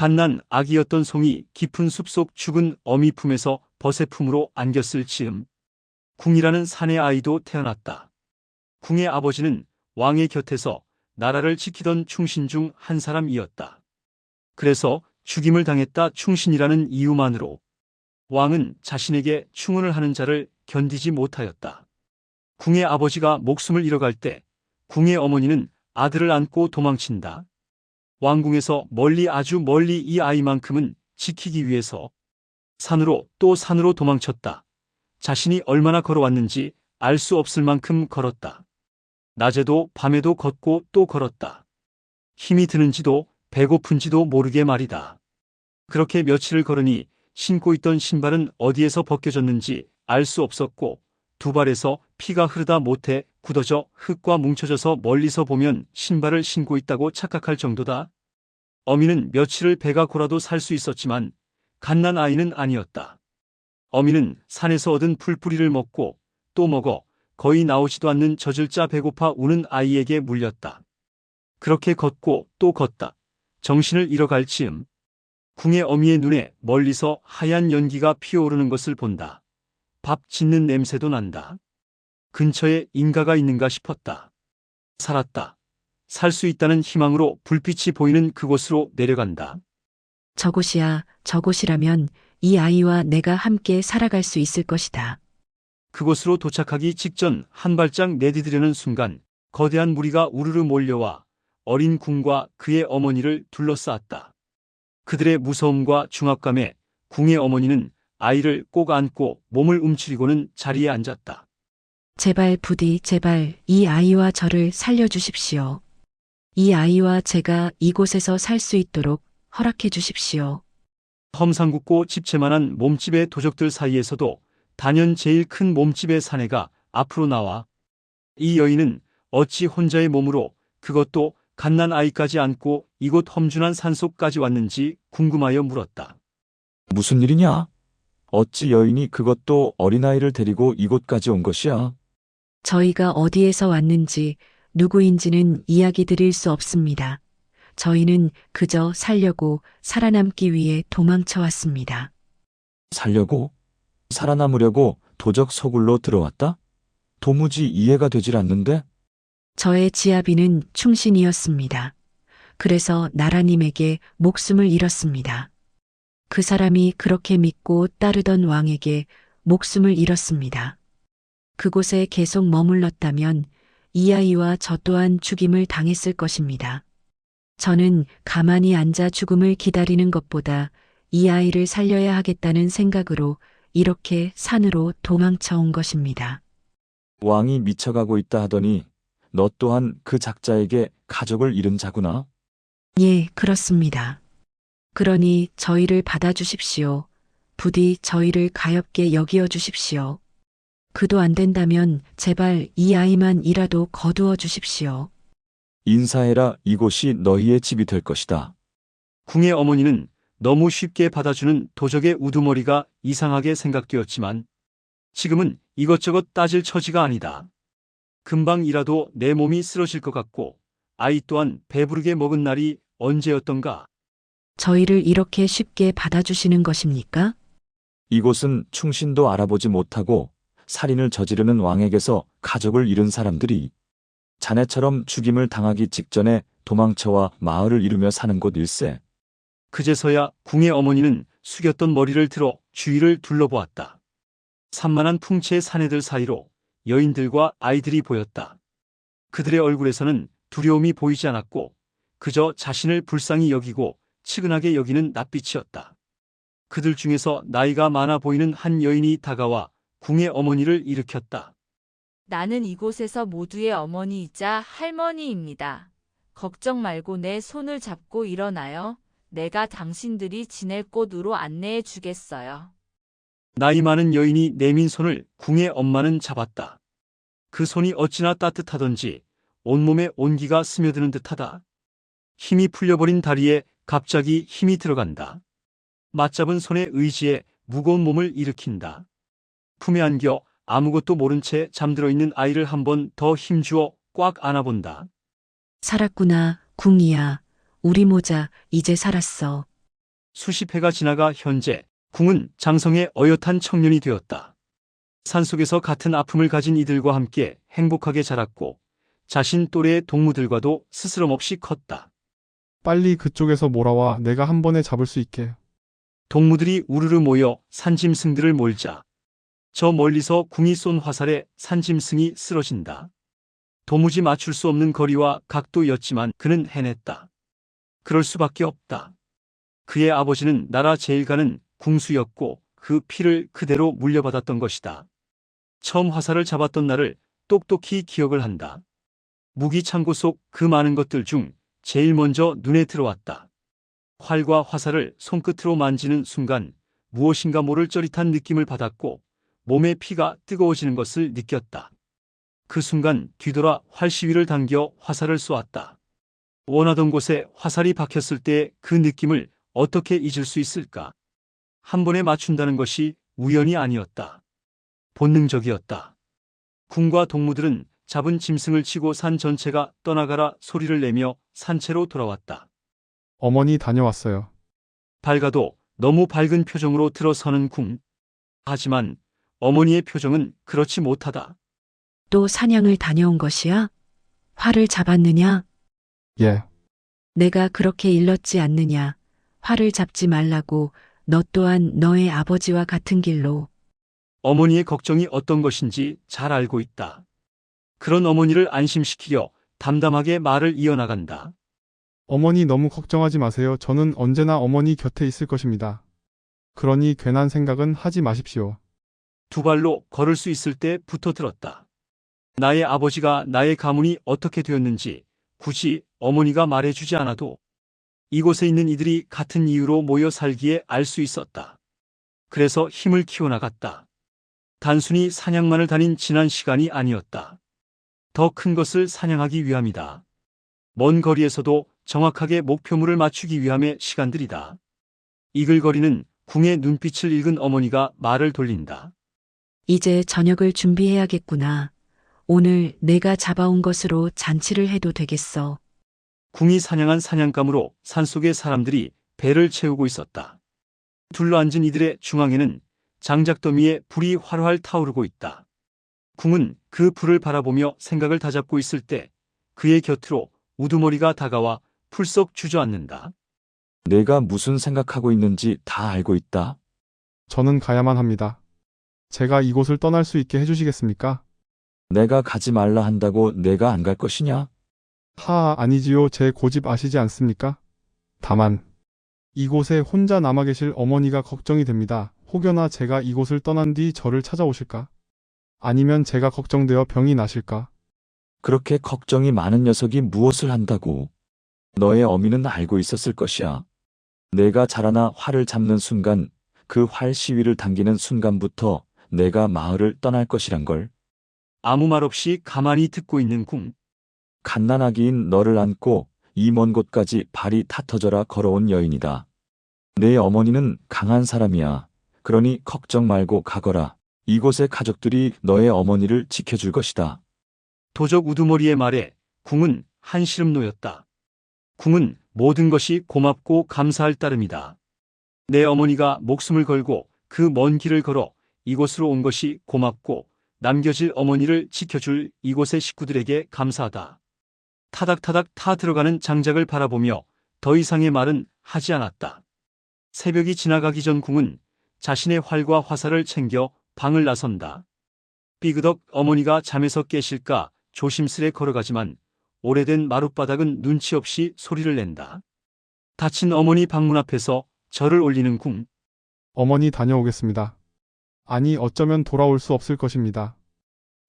갓난 아기였던 송이 깊은 숲속 죽은 어미 품에서 벗의 품으로 안겼을 즈음 궁이라는 사내 아이도 태어났다. 궁의 아버지는 왕의 곁에서 나라를 지키던 충신 중 한 사람이었다. 그래서 죽임을 당했다 충신이라는 이유만으로 왕은 자신에게 충언을 하는 자를 견디지 못하였다. 궁의 아버지가 목숨을 잃어갈 때 궁의 어머니는 아들을 안고 도망친다. 왕궁에서 멀리 아주 멀리 이 아이만큼은 지키기 위해서 산으로 또 산으로 도망쳤다. 자신이 얼마나 걸어왔는지 알 수 없을 만큼 걸었다. 낮에도 밤에도 걷고 또 걸었다. 힘이 드는지도 배고픈지도 모르게 말이다. 그렇게 며칠을 걸으니 신고 있던 신발은 어디에서 벗겨졌는지 알 수 없었고 두 발에서 피가 흐르다 못해 굳어져 흙과 뭉쳐져서 멀리서 보면 신발을 신고 있다고 착각할 정도다. 어미는 며칠을 배가 골아도 살 수 있었지만 갓난 아이는 아니었다. 어미는 산에서 얻은 풀뿌리를 먹고 또 먹어 거의 나오지도 않는 젖을 배고파 우는 아이에게 물렸다. 그렇게 걷고 또 걷다. 정신을 잃어갈 즈음 궁의 어미의 눈에 멀리서 하얀 연기가 피어오르는 것을 본다. 밥 짓는 냄새도 난다. 근처에 인가가 있는가 싶었다. 살았다. 살 수 있다는 희망으로 불빛이 보이는 그곳으로 내려간다. 저곳이야, 저곳이라면 이 아이와 내가 함께 살아갈 수 있을 것이다. 그곳으로 도착하기 직전 한 발짝 내디디려는 순간 거대한 무리가 우르르 몰려와 어린 궁과 그의 어머니를 둘러싸았다. 그들의 무서움과 중압감에 궁의 어머니는 아이를 꼭 안고 몸을 움츠리고는 자리에 앉았다. 제발 부디 제발 이 아이와 저를 살려주십시오. 이 아이와 제가 이곳에서 살 수 있도록 허락해 주십시오. 험상궂고 집채만한 몸집의 도적들 사이에서도 단연 제일 큰 몸집의 사내가 앞으로 나와 이 여인은 어찌 혼자의 몸으로 그것도 갓난 아이까지 안고 이곳 험준한 산속까지 왔는지 궁금하여 물었다. 무슨 일이냐? 어찌 여인이 그것도 어린아이를 데리고 이곳까지 온 것이야? 저희가 어디에서 왔는지 누구인지는 이야기 드릴 수 없습니다. 저희는 그저 살려고 살아남기 위해 도망쳐 왔습니다. 살려고? 살아남으려고 도적 소굴로 들어왔다? 도무지 이해가 되질 않는데? 저의 지아비는 충신이었습니다. 그래서 나라님에게 목숨을 잃었습니다. 그 사람이 그렇게 믿고 따르던 왕에게 목숨을 잃었습니다. 그곳에 계속 머물렀다면 이 아이와 저 또한 죽임을 당했을 것입니다. 저는 가만히 앉아 죽음을 기다리는 것보다 이 아이를 살려야 하겠다는 생각으로 이렇게 산으로 도망쳐 온 것입니다. 왕이 미쳐가고 있다 하더니 너 또한 그 작자에게 가족을 잃은 자구나? 예, 그렇습니다. 그러니 저희를 받아주십시오. 부디 저희를 가엾게 여기어 주십시오. 그도 안 된다면 제발 이 아이만이라도 거두어 주십시오. 인사해라. 이곳이 너희의 집이 될 것이다. 궁의 어머니는 너무 쉽게 받아주는 도적의 우두머리가 이상하게 생각되었지만 지금은 이것저것 따질 처지가 아니다. 금방이라도 내 몸이 쓰러질 것 같고 아이 또한 배부르게 먹은 날이 언제였던가. 저희를 이렇게 쉽게 받아주시는 것입니까? 이곳은 충신도 알아보지 못하고 살인을 저지르는 왕에게서 가족을 잃은 사람들이 자네처럼 죽임을 당하기 직전에 도망쳐와 마을을 이루며 사는 곳일세. 그제서야 궁의 어머니는 숙였던 머리를 들어 주위를 둘러보았다. 산만한 풍채의 사내들 사이로 여인들과 아이들이 보였다. 그들의 얼굴에서는 두려움이 보이지 않았고 그저 자신을 불쌍히 여기고 측은하게 여기는 낯빛이었다. 그들 중에서 나이가 많아 보이는 한 여인이 다가와 궁의 어머니를 일으켰다. 나는 이곳에서 모두의 어머니이자 할머니입니다. 걱정 말고 내 손을 잡고 일어나요. 내가 당신들이 지낼 곳으로 안내해 주겠어요. 나이 많은 여인이 내민 손을 궁의 엄마는 잡았다. 그 손이 어찌나 따뜻하던지 온몸에 온기가 스며드는 듯하다. 힘이 풀려버린 다리에 갑자기 힘이 들어간다. 맞잡은 손의 의지에 무거운 몸을 일으킨다. 품에 안겨 아무것도 모른 채 잠들어 있는 아이를 한 번 더 힘주어 꽉 안아본다. 살았구나, 궁이야. 우리 모자 이제 살았어. 수십 해가 지나가 현재 궁은 장성의 어엿한 청년이 되었다. 산속에서 같은 아픔을 가진 이들과 함께 행복하게 자랐고 자신 또래의 동무들과도 스스럼 없이 컸다. 빨리 그쪽에서 몰아와 내가 한 번에 잡을 수 있게. 동무들이 우르르 모여 산짐승들을 몰자 저 멀리서 궁이 쏜 화살에 산짐승이 쓰러진다. 도무지 맞출 수 없는 거리와 각도였지만 그는 해냈다. 그럴 수밖에 없다. 그의 아버지는 나라 제일가는 궁수였고 그 피를 그대로 물려받았던 것이다. 처음 화살을 잡았던 날을 똑똑히 기억을 한다. 무기 창고 속 그 많은 것들 중 제일 먼저 눈에 들어왔다. 활과 화살을 손끝으로 만지는 순간 무엇인가 모를 짜릿한 느낌을 받았고 몸의 피가 뜨거워지는 것을 느꼈다. 그 순간 뒤돌아 활 시위를 당겨 화살을 쏘았다. 원하던 곳에 화살이 박혔을 때 그 느낌을 어떻게 잊을 수 있을까? 한 번에 맞춘다는 것이 우연이 아니었다. 본능적이었다. 궁과 동무들은 잡은 짐승을 치고 산 전체가 떠나가라 소리를 내며 산채로 돌아왔다. 어머니 다녀왔어요. 밝아도 너무 밝은 표정으로 들어서는 궁. 하지만 어머니의 표정은 그렇지 못하다. 또 사냥을 다녀온 것이야? 활을 잡았느냐? 예. 내가 그렇게 일렀지 않느냐? 활을 잡지 말라고 너 또한 너의 아버지와 같은 길로. 어머니의 걱정이 어떤 것인지 잘 알고 있다. 그런 어머니를 안심시키려 담담하게 말을 이어나간다. 어머니 너무 걱정하지 마세요. 저는 언제나 어머니 곁에 있을 것입니다. 그러니 괜한 생각은 하지 마십시오. 두 발로 걸을 수 있을 때 붙어들었다. 나의 아버지가 나의 가문이 어떻게 되었는지 굳이 어머니가 말해주지 않아도 이곳에 있는 이들이 같은 이유로 모여 살기에 알 수 있었다. 그래서 힘을 키워나갔다. 단순히 사냥만을 다닌 지난 시간이 아니었다. 더 큰 것을 사냥하기 위함이다. 먼 거리에서도 정확하게 목표물을 맞추기 위함의 시간들이다. 이글거리는 궁의 눈빛을 읽은 어머니가 말을 돌린다. 이제 저녁을 준비해야겠구나. 오늘 내가 잡아온 것으로 잔치를 해도 되겠어. 궁이 사냥한 사냥감으로 산속의 사람들이 배를 채우고 있었다. 둘러앉은 이들의 중앙에는 장작더미에 불이 활활 타오르고 있다. 궁은 그 불을 바라보며 생각을 다잡고 있을 때 그의 곁으로 우두머리가 다가와 풀썩 주저앉는다. 내가 무슨 생각하고 있는지 다 알고 있다. 저는 가야만 합니다. 제가 이곳을 떠날 수 있게 해주시겠습니까? 내가 가지 말라 한다고 내가 안 갈 것이냐? 아니지요. 제 고집 아시지 않습니까? 다만 이곳에 혼자 남아 계실 어머니가 걱정이 됩니다. 혹여나 제가 이곳을 떠난 뒤 저를 찾아오실까? 아니면 제가 걱정되어 병이 나실까? 그렇게 걱정이 많은 녀석이 무엇을 한다고. 너의 어미는 알고 있었을 것이야. 내가 자라나 활을 잡는 순간, 그 활 시위를 당기는 순간부터 내가 마을을 떠날 것이란 걸. 아무 말 없이 가만히 듣고 있는 궁. 갓난아기인 너를 안고 이 먼 곳까지 발이 타터져라 걸어온 여인이다. 내 어머니는 강한 사람이야. 그러니 걱정 말고 가거라. 이곳의 가족들이 너의 어머니를 지켜줄 것이다. 도적 우두머리의 말에 궁은 한시름 놓였다. 궁은 모든 것이 고맙고 감사할 따름이다. 내 어머니가 목숨을 걸고 그 먼 길을 걸어 이곳으로 온 것이 고맙고 남겨질 어머니를 지켜줄 이곳의 식구들에게 감사하다. 타닥타닥 타 들어가는 장작을 바라보며 더 이상의 말은 하지 않았다. 새벽이 지나가기 전 궁은 자신의 활과 화살을 챙겨 방을 나선다. 삐그덕 어머니가 잠에서 깨실까 조심스레 걸어가지만 오래된 마룻바닥은 눈치 없이 소리를 낸다. 닫힌 어머니 방문 앞에서 절을 올리는 궁. 어머니 다녀오겠습니다. 아니 어쩌면 돌아올 수 없을 것입니다.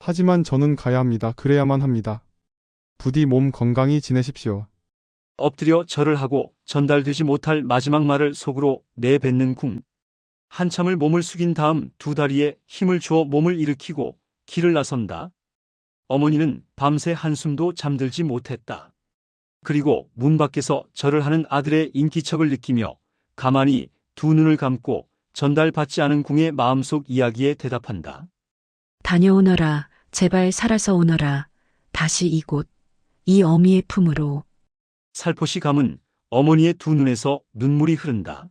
하지만 저는 가야 합니다. 그래야만 합니다. 부디 몸 건강히 지내십시오. 엎드려 절을 하고 전달되지 못할 마지막 말을 속으로 내뱉는 궁. 한참을 몸을 숙인 다음 두 다리에 힘을 주어 몸을 일으키고 길을 나선다. 어머니는 밤새 한숨도 잠들지 못했다. 그리고 문 밖에서 절을 하는 아들의 인기척을 느끼며 가만히 두 눈을 감고 전달받지 않은 궁의 마음속 이야기에 대답한다. 다녀오너라. 제발 살아서 오너라. 다시 이곳, 이 어미의 품으로. 살포시 감은 어머니의 두 눈에서 눈물이 흐른다.